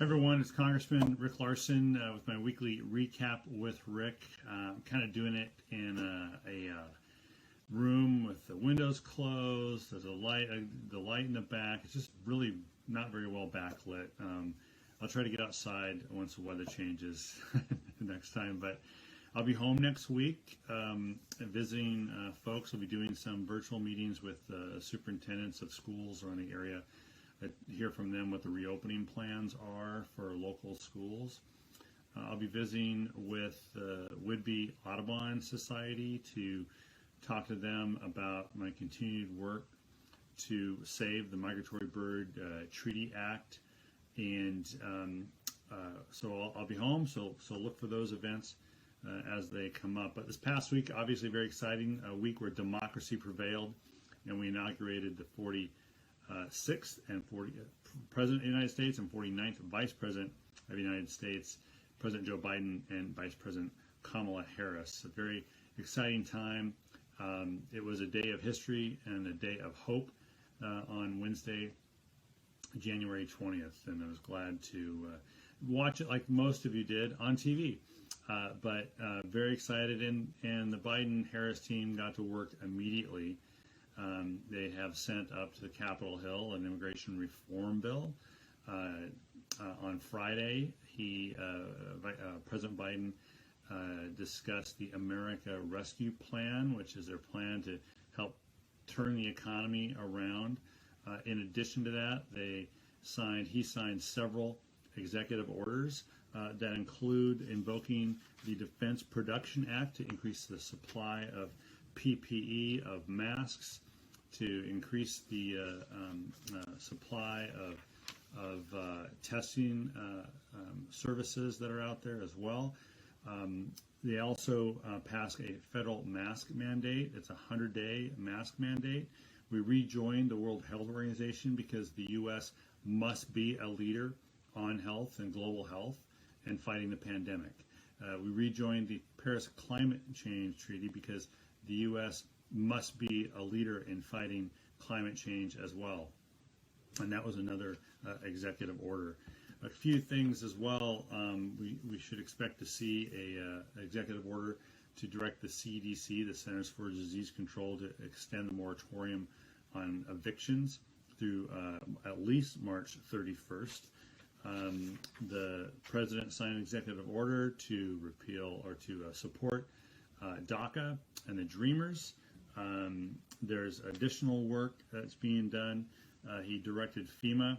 Everyone, it's Congressman Rick Larsen with my weekly recap with Rick. I'm kind of doing it in a room with the windows closed. There's the light in the back. It's just really not very well backlit. I'll try to get outside once the weather changes next time, but I'll be home next week visiting folks. We'll be doing some virtual meetings with superintendents of schools around the area. Hear from them what the reopening plans are for local schools. I'll be visiting with the Whidbey Audubon Society to talk to them about my continued work to save the Migratory Bird Treaty Act, and so I'll be home. So look for those events as they come up. But this past week, obviously, very exciting week where democracy prevailed, and we inaugurated the 46th and 40th President of the United States and 49th Vice President of the United States, President Joe Biden and Vice President Kamala Harris. A very exciting time. It was a day of history and a day of hope on Wednesday, January 20th, and I was glad to watch it like most of you did on TV. But very excited, and the Biden-Harris team got to work immediately. They have sent up to the Capitol Hill an immigration reform bill. On Friday, President Biden discussed the America Rescue Plan, which is their plan to help turn the economy around. In addition to that, he signed several executive orders that include invoking the Defense Production Act to increase the supply of PPE, of masks, to increase the supply of testing services that are out there as well. They also passed a federal mask mandate. It's a 100-day mask mandate. We rejoined the World Health Organization because the U.S. must be a leader on health and global health and fighting the pandemic. We rejoined the Paris Climate Change Treaty because the U.S. must be a leader in fighting climate change as well. And that was another executive order. A few things as well. We should expect to see a executive order to direct the CDC, the Centers for Disease Control, to extend the moratorium on evictions through at least March 31st. The president signed an executive order to repeal or to support DACA and the Dreamers. There's additional work that's being done. He directed FEMA,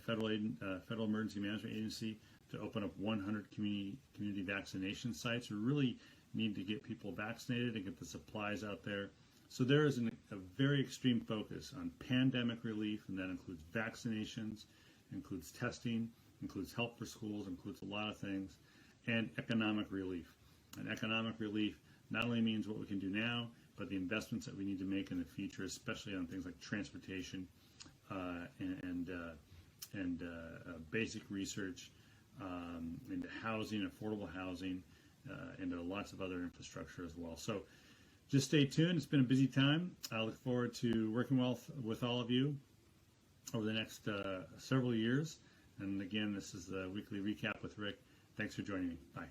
Federal Emergency Management Agency, to open up 100 community vaccination sites. We really need to get people vaccinated and get the supplies out there. So there is a very extreme focus on pandemic relief, and that includes vaccinations, includes testing, includes help for schools, includes a lot of things, and economic relief. And economic relief not only means what we can do now, but the investments that we need to make in the future, especially on things like transportation and basic research, into housing, affordable housing, and lots of other infrastructure as well. So just stay tuned. It's been a busy time. I look forward to working well with all of you over the next several years. And again, this is the weekly recap with Rick. Thanks for joining me. Bye.